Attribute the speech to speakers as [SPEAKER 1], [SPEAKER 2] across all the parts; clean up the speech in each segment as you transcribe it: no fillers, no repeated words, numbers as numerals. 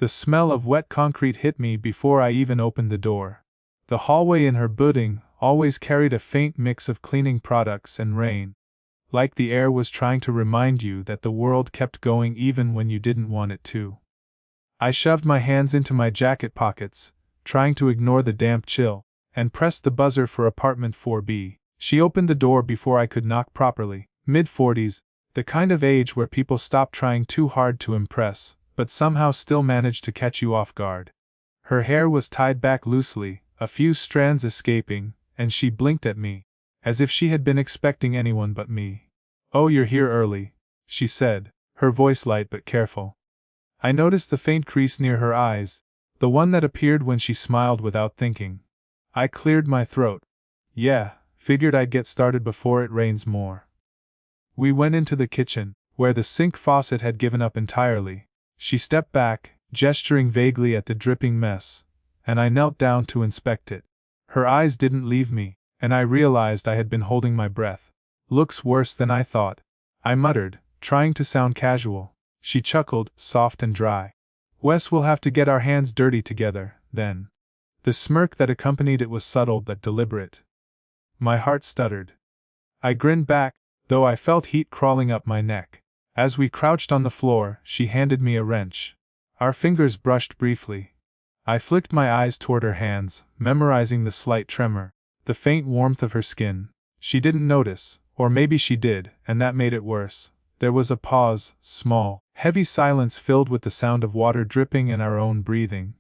[SPEAKER 1] The smell of wet concrete hit me before I even opened the door. The hallway in her building always carried a faint mix of cleaning products and rain. Like the air was trying to remind you that the world kept going even when you didn't want it to. I shoved my hands into my jacket pockets, trying to ignore the damp chill, and pressed the buzzer for apartment 4B. She opened the door before I could knock properly. Mid-40s, the kind of age where people stop trying too hard to impress, but somehow still manage to catch you off guard. Her hair was tied back loosely, a few strands escaping, and she blinked at me, as if she had been expecting anyone but me. "Oh, you're here early," she said, her voice light but careful. I noticed the faint crease near her eyes, the one that appeared when she smiled without thinking. I cleared my throat. "Yeah, figured I'd get started before it rains more." We went into the kitchen, where the sink faucet had given up entirely. She stepped back, gesturing vaguely at the dripping mess, and I knelt down to inspect it. Her eyes didn't leave me, and I realized I had been holding my breath. "Looks worse than I thought," I muttered, trying to sound casual. She chuckled, soft and dry. "Wes, we'll have to get our hands dirty together, then." The smirk that accompanied it was subtle but deliberate. My heart stuttered. I grinned back, though I felt heat crawling up my neck. As we crouched on the floor, she handed me a wrench. Our fingers brushed briefly. I flicked my eyes toward her hands, memorizing the slight tremor, the faint warmth of her skin. She didn't notice, or maybe she did, and that made it worse. There was a pause, small, heavy silence filled with the sound of water dripping and our own breathing.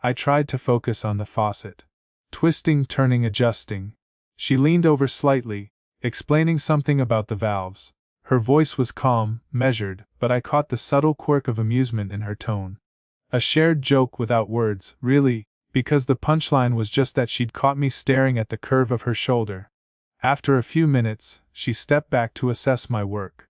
[SPEAKER 1] I tried to focus on the faucet. Twisting, turning, adjusting. She leaned over slightly, explaining something about the valves. Her voice was calm, measured, but I caught the subtle quirk of amusement in her tone. A shared joke without words, really, because the punchline was just that she'd caught me staring at the curve of her shoulder. After a few minutes, she stepped back to assess my work.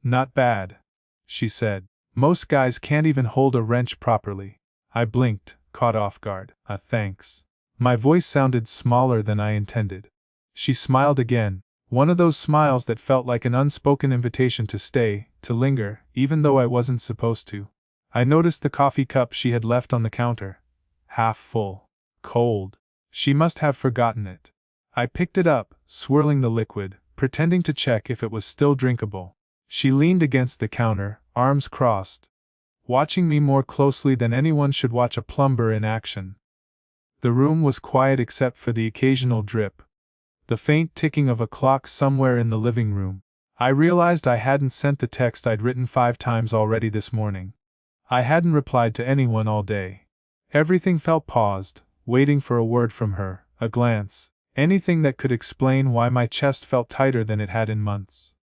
[SPEAKER 1] "Not bad," she said. "Most guys can't even hold a wrench properly." I blinked, caught off guard. Thanks." My voice sounded smaller than I intended. She smiled again, one of those smiles that felt like an unspoken invitation to stay, to linger, even though I wasn't supposed to. I noticed the coffee cup she had left on the counter. Half full. Cold. She must have forgotten it. I picked it up, swirling the liquid, pretending to check if it was still drinkable. She leaned against the counter, arms crossed, watching me more closely than anyone should watch a plumber in action. The room was quiet except for the occasional drip, the faint ticking of a clock somewhere in the living room. I realized I hadn't sent the text I'd written 5 times already this morning. I hadn't replied to anyone all day. Everything felt paused, waiting for a word from her, a glance, anything that could explain why my chest felt tighter than it had in months.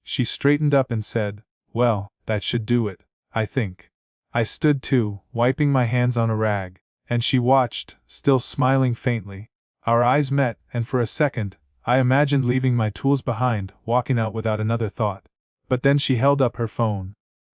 [SPEAKER 1] She straightened up and said, "Well, that should do it, I think." I stood too, wiping my hands on a rag, and she watched, still smiling faintly. Our eyes met, and for a second, I imagined leaving my tools behind, walking out without another thought. But then she held up her phone.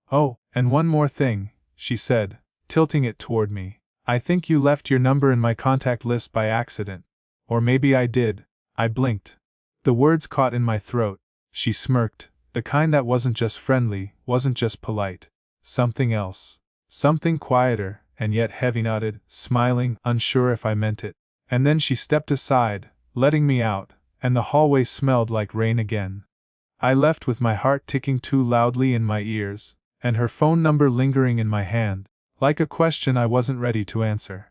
[SPEAKER 1] "Oh, and one more thing," she said, tilting it toward me. "I think you left your number in my contact list by accident. Or maybe I did." I blinked. The words caught in my throat. She smirked, the kind that wasn't just friendly, wasn't just polite. Something else. Something quieter, and yet heavy-nodded, smiling, unsure if I meant it. And then she stepped aside, letting me out, and the hallway smelled like rain again. I left with my heart ticking too loudly in my ears, and her phone number lingering in my hand, like a question I wasn't ready to answer.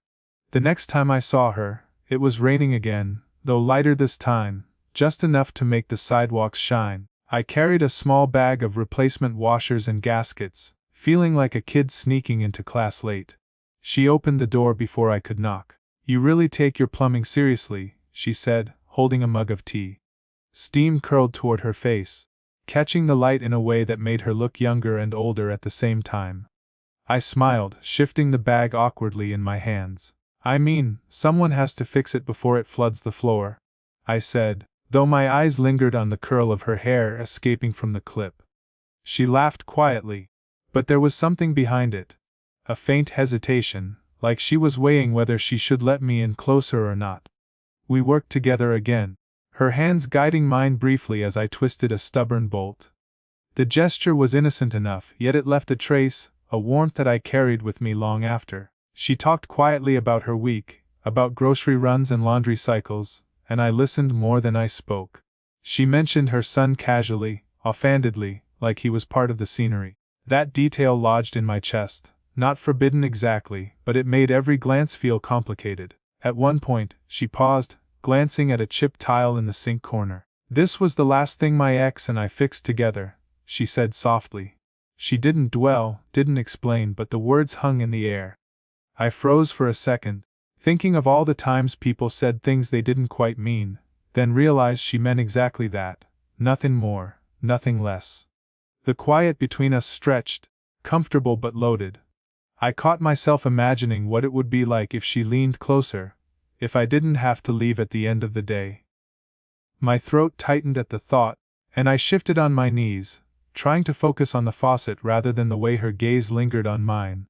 [SPEAKER 1] The next time I saw her, it was raining again, though lighter this time, just enough to make the sidewalks shine. I carried a small bag of replacement washers and gaskets, feeling like a kid sneaking into class late. She opened the door before I could knock. "You really take your plumbing seriously," she said, holding a mug of tea. Steam curled toward her face, catching the light in a way that made her look younger and older at the same time. I smiled, shifting the bag awkwardly in my hands. "I mean, someone has to fix it before it floods the floor," I said, though my eyes lingered on the curl of her hair escaping from the clip. She laughed quietly, but there was something behind it. A faint hesitation, like she was weighing whether she should let me in closer or not. We worked together again, her hands guiding mine briefly as I twisted a stubborn bolt. The gesture was innocent enough, yet it left a trace, a warmth that I carried with me long after. She talked quietly about her week, about grocery runs and laundry cycles, and I listened more than I spoke. She mentioned her son casually, offhandedly, like he was part of the scenery. That detail lodged in my chest, not forbidden exactly, but it made every glance feel complicated. At one point, she paused, glancing at a chipped tile in the sink corner. "This was the last thing my ex and I fixed together," she said softly. She didn't dwell, didn't explain, but the words hung in the air. I froze for a second, thinking of all the times people said things they didn't quite mean, then realized she meant exactly that, nothing more, nothing less. The quiet between us stretched, comfortable but loaded. I caught myself imagining what it would be like if she leaned closer, if I didn't have to leave at the end of the day. My throat tightened at the thought, and I shifted on my knees, trying to focus on the faucet rather than the way her gaze lingered on mine.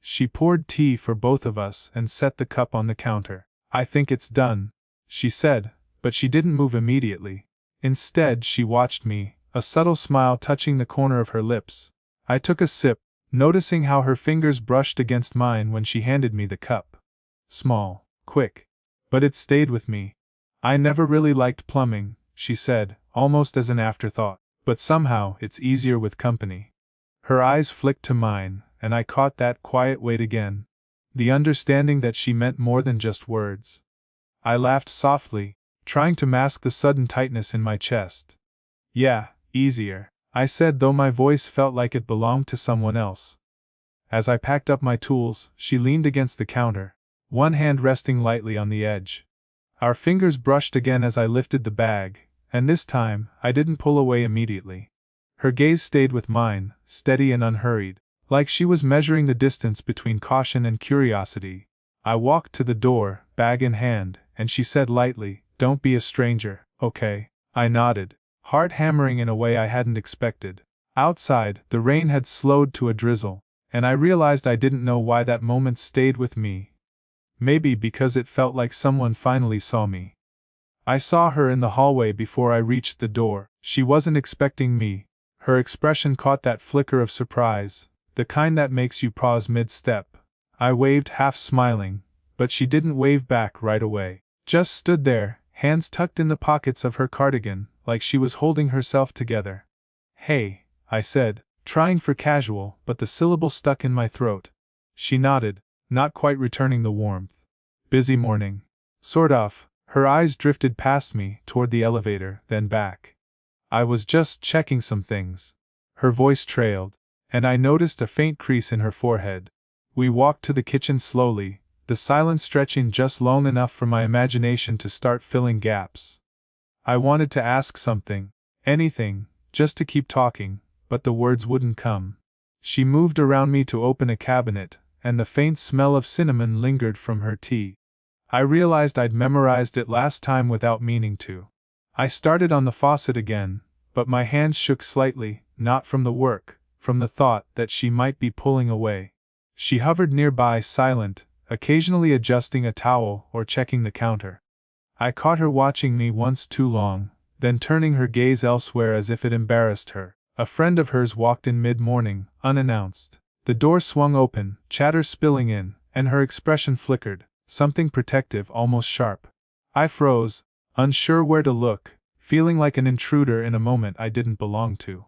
[SPEAKER 1] She poured tea for both of us and set the cup on the counter. "I think it's done," she said, but she didn't move immediately. Instead, she watched me, a subtle smile touching the corner of her lips. I took a sip, noticing how her fingers brushed against mine when she handed me the cup. Small, quick. But it stayed with me. "I never really liked plumbing," she said, almost as an afterthought, "but somehow it's easier with company." Her eyes flicked to mine, and I caught that quiet weight again. The understanding that she meant more than just words. I laughed softly, trying to mask the sudden tightness in my chest. "Yeah, easier," I said, though my voice felt like it belonged to someone else. As I packed up my tools, she leaned against the counter, one hand resting lightly on the edge. Our fingers brushed again as I lifted the bag, and this time, I didn't pull away immediately. Her gaze stayed with mine, steady and unhurried, like she was measuring the distance between caution and curiosity. I walked to the door, bag in hand, and she said lightly, "Don't be a stranger, okay?" I nodded, heart hammering in a way I hadn't expected. Outside, the rain had slowed to a drizzle, and I realized I didn't know why that moment stayed with me. Maybe because it felt like someone finally saw me. I saw her in the hallway before I reached the door. She wasn't expecting me. Her expression caught that flicker of surprise, the kind that makes you pause mid-step. I waved, half smiling, but she didn't wave back right away. Just stood there, hands tucked in the pockets of her cardigan, like she was holding herself together. "Hey," I said, trying for casual, but the syllable stuck in my throat. She nodded, not quite returning the warmth. "Busy morning?" "Sort of." Her eyes drifted past me, toward the elevator, then back. "I was just checking some things." Her voice trailed, and I noticed a faint crease in her forehead. We walked to the kitchen slowly, the silence stretching just long enough for my imagination to start filling gaps. I wanted to ask something, anything, just to keep talking, but the words wouldn't come. She moved around me to open a cabinet, and the faint smell of cinnamon lingered from her tea. I realized I'd memorized it last time without meaning to. I started on the faucet again, but my hands shook slightly, not from the work, from the thought that she might be pulling away. She hovered nearby, silent, occasionally adjusting a towel or checking the counter. I caught her watching me once too long, then turning her gaze elsewhere as if it embarrassed her. A friend of hers walked in mid-morning, unannounced. The door swung open, chatter spilling in, and her expression flickered, something protective, almost sharp. I froze, unsure where to look, feeling like an intruder in a moment I didn't belong to.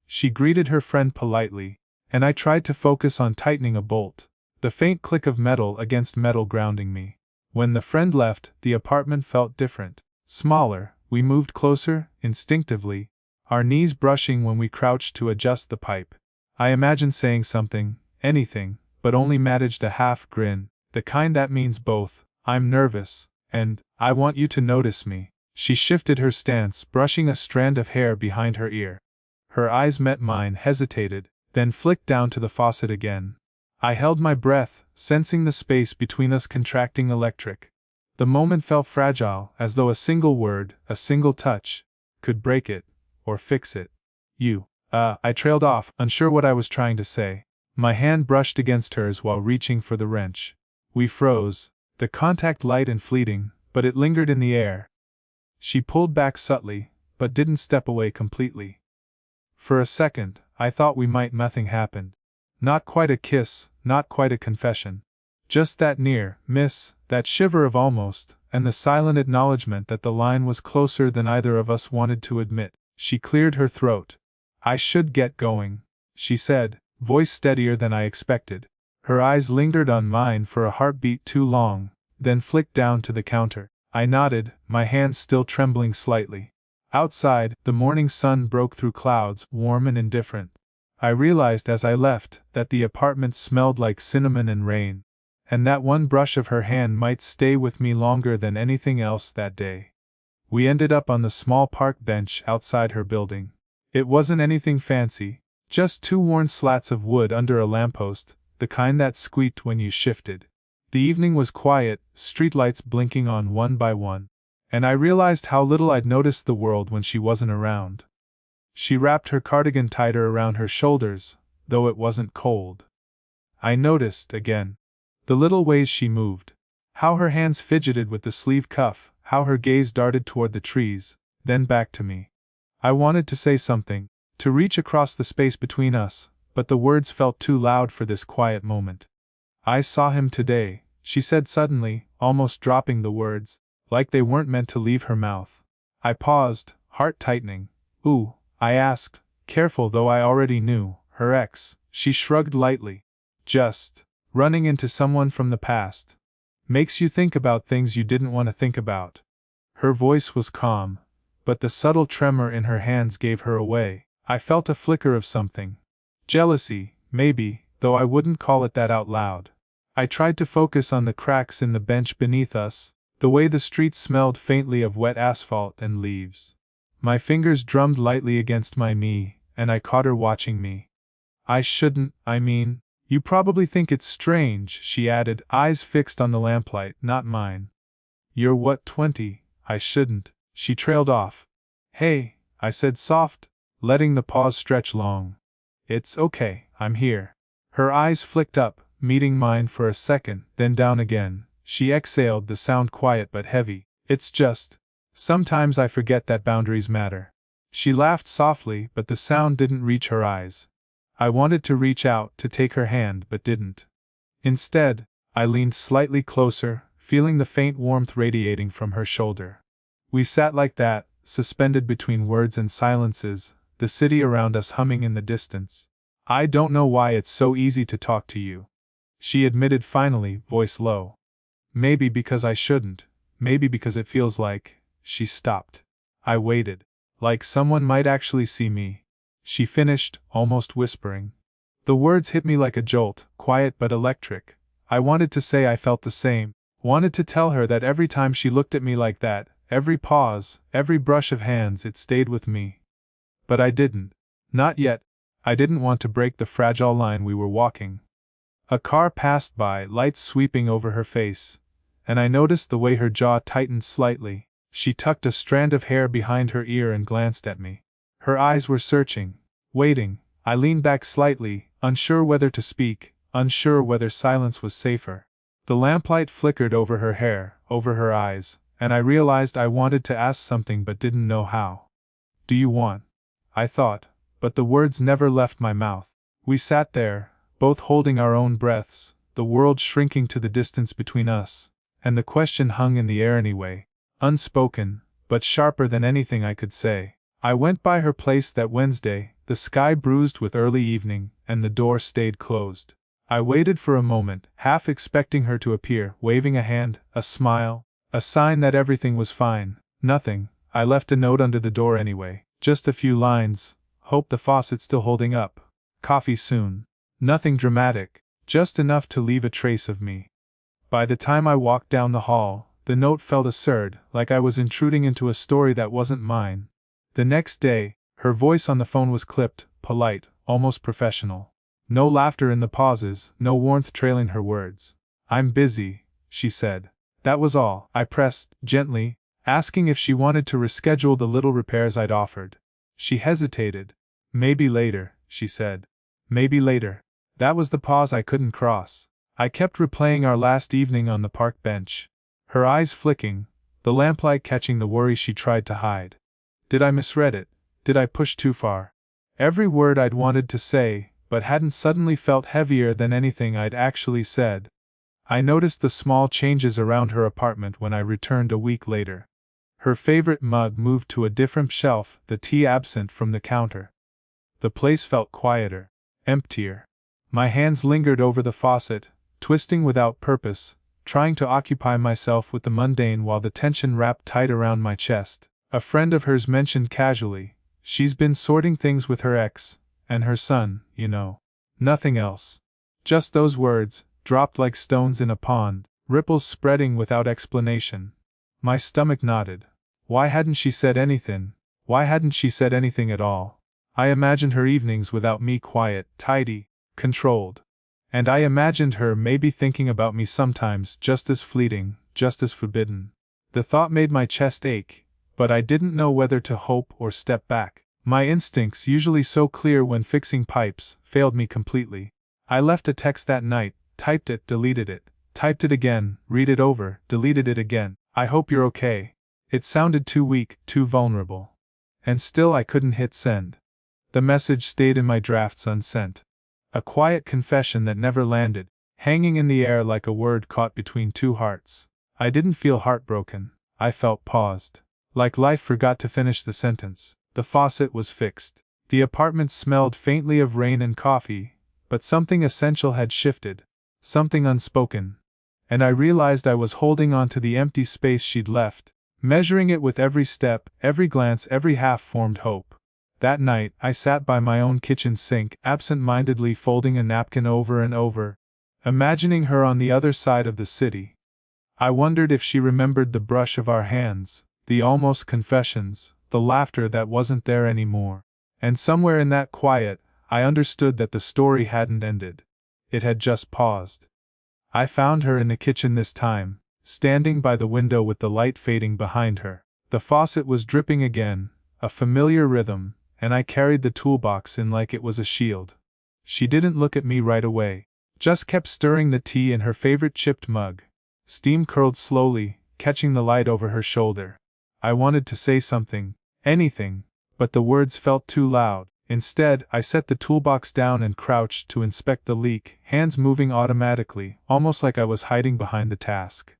[SPEAKER 1] She greeted her friend politely, and I tried to focus on tightening a bolt, the faint click of metal against metal grounding me. When the friend left, the apartment felt different. Smaller, we moved closer, instinctively, our knees brushing when we crouched to adjust the pipe. I imagined saying something, anything, but only managed a half grin, the kind that means both, "I'm nervous," and, "I want you to notice me." She shifted her stance, brushing a strand of hair behind her ear. Her eyes met mine, hesitated, then flicked down to the faucet again. I held my breath, sensing the space between us contracting electric. The moment felt fragile, as though a single word, a single touch, could break it, or fix it. I trailed off, unsure what I was trying to say. My hand brushed against hers while reaching for the wrench. We froze, the contact light and fleeting, but it lingered in the air. She pulled back subtly, but didn't step away completely. For a second, I thought nothing happened. Not quite a kiss, not quite a confession. Just that near, miss, that shiver of almost, and the silent acknowledgement that the line was closer than either of us wanted to admit. She cleared her throat. I should get going, she said, voice steadier than I expected. Her eyes lingered on mine for a heartbeat too long, then flicked down to the counter. I nodded, my hands still trembling slightly. Outside, the morning sun broke through clouds, warm and indifferent. I realized as I left that the apartment smelled like cinnamon and rain, and that one brush of her hand might stay with me longer than anything else that day. We ended up on the small park bench outside her building. It wasn't anything fancy, just two worn slats of wood under a lamppost, the kind that squeaked when you shifted. The evening was quiet, streetlights blinking on one by one, and I realized how little I'd noticed the world when she wasn't around. She wrapped her cardigan tighter around her shoulders, though it wasn't cold. I noticed, again, the little ways she moved. How her hands fidgeted with the sleeve cuff, how her gaze darted toward the trees, then back to me. I wanted to say something, to reach across the space between us, but the words felt too loud for this quiet moment. I saw him today, she said suddenly, almost dropping the words, like they weren't meant to leave her mouth. I paused, heart tightening. Ooh, I asked, careful though I already knew, her ex. She shrugged lightly. Just running into someone from the past. Makes you think about things you didn't want to think about. Her voice was calm, but the subtle tremor in her hands gave her away. I felt a flicker of something. Jealousy, maybe, though I wouldn't call it that out loud. I tried to focus on the cracks in the bench beneath us, the way the street smelled faintly of wet asphalt and leaves. My fingers drummed lightly against my knee, and I caught her watching me. You probably think it's strange, she added, eyes fixed on the lamplight, not mine. You're what, 20, I shouldn't, she trailed off. Hey, I said soft, letting the pause stretch long. It's okay, I'm here. Her eyes flicked up, meeting mine for a second, then down again. She exhaled, the sound quiet but heavy. It's just, sometimes I forget that boundaries matter. She laughed softly, but the sound didn't reach her eyes. I wanted to reach out to take her hand but didn't. Instead, I leaned slightly closer, feeling the faint warmth radiating from her shoulder. We sat like that, suspended between words and silences, the city around us humming in the distance. I don't know why it's so easy to talk to you, she admitted finally, voice low. Maybe because I shouldn't, maybe because it feels like. She stopped. I waited. Like someone might actually see me. She finished, almost whispering. The words hit me like a jolt, quiet but electric. I wanted to say I felt the same, wanted to tell her that every time she looked at me like that, every pause, every brush of hands, it stayed with me. But I didn't. Not yet. I didn't want to break the fragile line we were walking. A car passed by, lights sweeping over her face, and I noticed the way her jaw tightened slightly. She tucked a strand of hair behind her ear and glanced at me. Her eyes were searching, waiting. I leaned back slightly, unsure whether to speak, unsure whether silence was safer. The lamplight flickered over her hair, over her eyes, and I realized I wanted to ask something but didn't know how. Do you want? I thought, but the words never left my mouth. We sat there, both holding our own breaths, the world shrinking to the distance between us, and the question hung in the air anyway, unspoken, but sharper than anything I could say. I went by her place that Wednesday, the sky bruised with early evening, and the door stayed closed. I waited for a moment, half expecting her to appear, waving a hand, a smile, a sign that everything was fine. Nothing. I left a note under the door anyway, just a few lines. Hope the faucet's still holding up. Coffee soon. Nothing dramatic, just enough to leave a trace of me. By the time I walked down the hall, the note felt absurd, like I was intruding into a story that wasn't mine. The next day, her voice on the phone was clipped, polite, almost professional. No laughter in the pauses, no warmth trailing her words. I'm busy, she said. That was all. I pressed, gently, asking if she wanted to reschedule the little repairs I'd offered. She hesitated. Maybe later, she said. Maybe later. That was the pause I couldn't cross. I kept replaying our last evening on the park bench. Her eyes flicking, the lamplight catching the worry she tried to hide. Did I misread it? Did I push too far? Every word I'd wanted to say, but hadn't suddenly felt heavier than anything I'd actually said. I noticed the small changes around her apartment when I returned a week later. Her favorite mug moved to a different shelf, the tea absent from the counter. The place felt quieter, emptier. My hands lingered over the faucet, twisting without purpose, trying to occupy myself with the mundane while the tension wrapped tight around my chest. A friend of hers mentioned casually, "She's been sorting things with her ex, and her son, you know." Nothing else. Just those words, dropped like stones in a pond, ripples spreading without explanation. My stomach knotted. Why hadn't she said anything? Why hadn't she said anything at all? I imagined her evenings without me quiet, tidy, controlled. And I imagined her maybe thinking about me sometimes just as fleeting, just as forbidden. The thought made my chest ache, but I didn't know whether to hope or step back. My instincts, usually so clear when fixing pipes, failed me completely. I left a text that night, typed it, deleted it, typed it again, read it over, deleted it again. "I hope you're okay." It sounded too weak, too vulnerable. And still I couldn't hit send. The message stayed in my drafts unsent. A quiet confession that never landed, hanging in the air like a word caught between two hearts. I didn't feel heartbroken. I felt paused. Like life forgot to finish the sentence. The faucet was fixed. The apartment smelled faintly of rain and coffee, but something essential had shifted. Something unspoken. And I realized I was holding on to the empty space she'd left, measuring it with every step, every glance, every half-formed hope. That night, I sat by my own kitchen sink, absent-mindedly folding a napkin over and over, imagining her on the other side of the city. I wondered if she remembered the brush of our hands, the almost confessions, the laughter that wasn't there anymore. And somewhere in that quiet, I understood that the story hadn't ended. It had just paused. I found her in the kitchen this time, standing by the window with the light fading behind her. The faucet was dripping again, a familiar rhythm, and I carried the toolbox in like it was a shield. She didn't look at me right away, just kept stirring the tea in her favorite chipped mug. Steam curled slowly, catching the light over her shoulder. I wanted to say something, anything, but the words felt too loud. Instead, I set the toolbox down and crouched to inspect the leak, hands moving automatically, almost like I was hiding behind the task.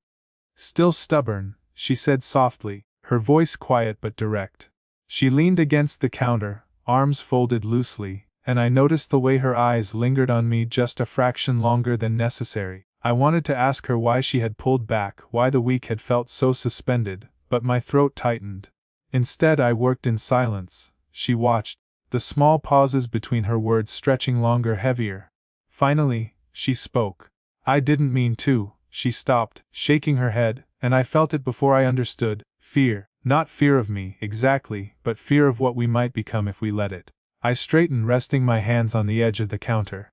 [SPEAKER 1] "Still stubborn," she said softly, her voice quiet but direct. She leaned against the counter, arms folded loosely, and I noticed the way her eyes lingered on me just a fraction longer than necessary. I wanted to ask her why she had pulled back, why the week had felt so suspended, but my throat tightened. Instead, I worked in silence. She watched, the small pauses between her words stretching longer, heavier. Finally, she spoke. "I didn't mean to." She stopped, shaking her head, and I felt it before I understood. Fear. Not fear of me, exactly, but fear of what we might become if we let it. I straightened, resting my hands on the edge of the counter.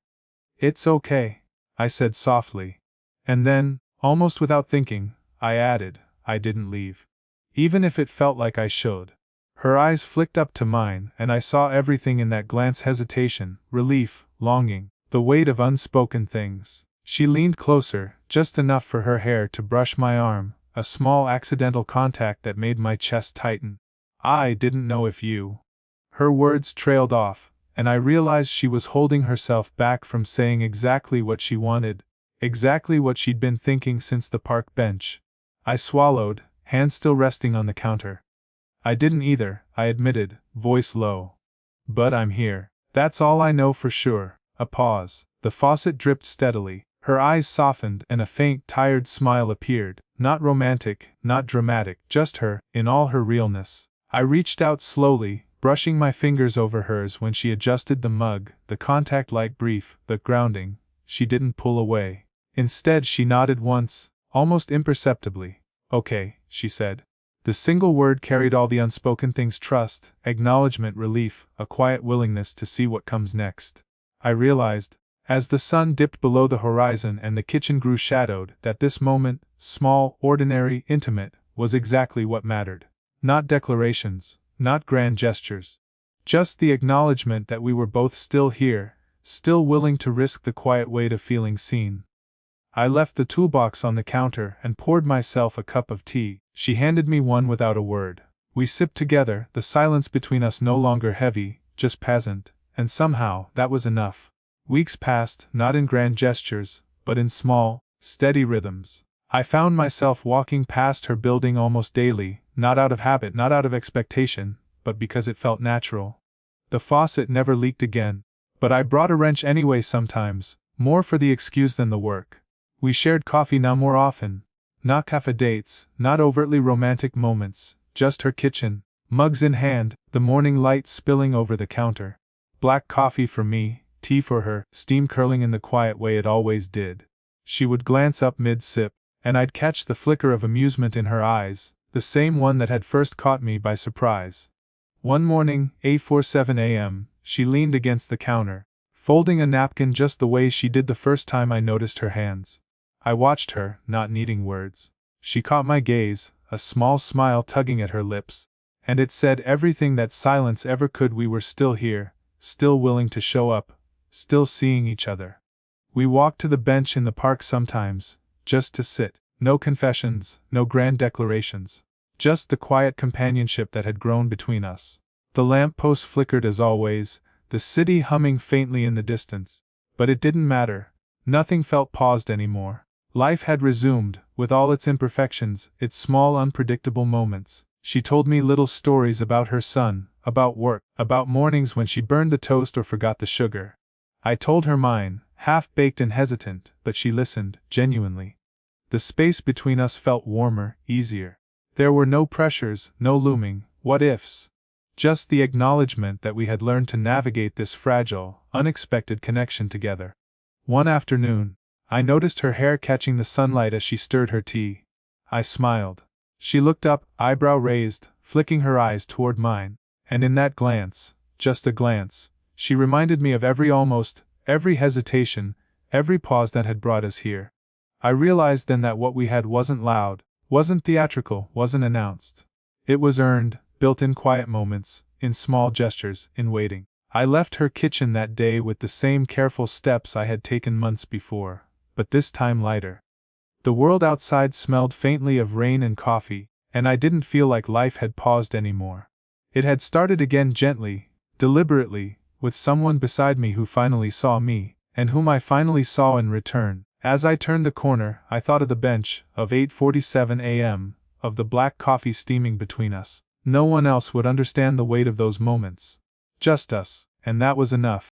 [SPEAKER 1] "It's okay," I said softly. And then, almost without thinking, I added, "I didn't leave. Even if it felt like I should." Her eyes flicked up to mine, and I saw everything in that glance: hesitation, relief, longing, the weight of unspoken things. She leaned closer, just enough for her hair to brush my arm, a small accidental contact that made my chest tighten. "I didn't know if you..." Her words trailed off, and I realized she was holding herself back from saying exactly what she wanted, exactly what she'd been thinking since the park bench. I swallowed, hands still resting on the counter. "I didn't either," I admitted, voice low. "But I'm here. That's all I know for sure." A pause. The faucet dripped steadily. Her eyes softened, and a faint, tired smile appeared. Not romantic, not dramatic, just her, in all her realness. I reached out slowly, brushing my fingers over hers when she adjusted the mug, the contact light brief, but grounding. She didn't pull away. Instead, she nodded once, almost imperceptibly. "Okay," she said. The single word carried all the unspoken things: trust, acknowledgement, relief, a quiet willingness to see what comes next. I realized, as the sun dipped below the horizon and the kitchen grew shadowed, that this moment, small, ordinary, intimate, was exactly what mattered. Not declarations, not grand gestures. Just the acknowledgement that we were both still here, still willing to risk the quiet weight of feeling seen. I left the toolbox on the counter and poured myself a cup of tea. She handed me one without a word. We sipped together, the silence between us no longer heavy, just pleasant, and somehow, that was enough. Weeks passed, not in grand gestures, but in small, steady rhythms. I found myself walking past her building almost daily, not out of habit, not out of expectation, but because it felt natural. The faucet never leaked again, but I brought a wrench anyway sometimes, more for the excuse than the work. We shared coffee now more often. Not cafe dates, not overtly romantic moments, just her kitchen, mugs in hand, the morning light spilling over the counter. Black coffee for me, tea for her, steam curling in the quiet way it always did. She would glance up mid-sip, and I'd catch the flicker of amusement in her eyes, the same one that had first caught me by surprise. One morning, 8:47 a.m., she leaned against the counter, folding a napkin just the way she did the first time I noticed her hands. I watched her, not needing words. She caught my gaze, a small smile tugging at her lips, and it said everything that silence ever could. We were still here, still willing to show up, still seeing each other. We walked to the bench in the park sometimes, just to sit. No confessions, no grand declarations. Just the quiet companionship that had grown between us. The lamp-post flickered as always, the city humming faintly in the distance. But it didn't matter. Nothing felt paused anymore. Life had resumed, with all its imperfections, its small unpredictable moments. She told me little stories about her son, about work, about mornings when she burned the toast or forgot the sugar. I told her mine, half-baked and hesitant, but she listened, genuinely. The space between us felt warmer, easier. There were no pressures, no looming what-ifs. Just the acknowledgement that we had learned to navigate this fragile, unexpected connection together. One afternoon, I noticed her hair catching the sunlight as she stirred her tea. I smiled. She looked up, eyebrow raised, flicking her eyes toward mine, and in that glance, just a glance, she reminded me of every hesitation, every pause that had brought us here. I realized then that what we had wasn't loud, wasn't theatrical, wasn't announced. It was earned, built in quiet moments, in small gestures, in waiting. I left her kitchen that day with the same careful steps I had taken months before, but this time lighter. The world outside smelled faintly of rain and coffee, and I didn't feel like life had paused anymore. It had started again gently, deliberately, with someone beside me who finally saw me, and whom I finally saw in return. As I turned the corner, I thought of the bench, of 8:47 a.m., of the black coffee steaming between us. No one else would understand the weight of those moments. Just us, and that was enough.